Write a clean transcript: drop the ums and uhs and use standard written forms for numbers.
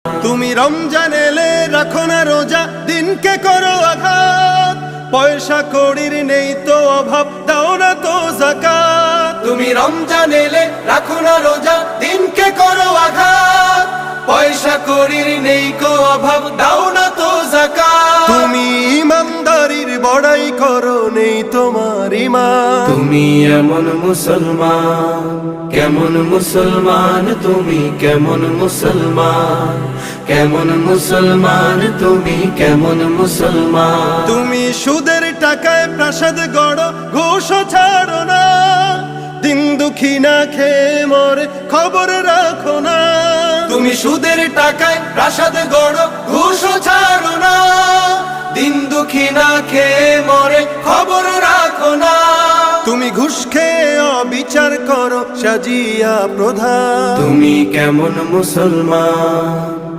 তুমি রমজান এলে রাখো না রোজা, দিনকে করো আঘাত, পয়সা কড়ির নেই তো অভাব, দাও না তো যাকাত। তুমি রমজান এলে রাখো না রোজা, দিনকে করো আঘাত, পয়সা কড়ির নেই কো অভাব, দাও না তো যাকাত। তুমি ইমানদারির বড়াই করো, নেই তোমার ঈমান। তুমি এমন মুসলমান, কেমন মুসলমান তুমি, কেমন মুসলমান, কেমন মুসলমান তুমি, কেমন মুসলমান। তুমি সুদের টাকায় প্রাসাদ গড়ো, ঘুষও ছাড়ো না, দিন দুঃখী না খেয়ে মরে খবর রাখো না। তুমি সুদের টাকায় প্রাসাদ গড়ো, ঘুষও ছাড়ো না, দিন দুঃখী না খেয়ে মরে খবর রাখো না। তুমি ঘুষ খেয়ে অবিচার করো, সাজিয়া প্রধান। তুমি কেমন মুসলমান,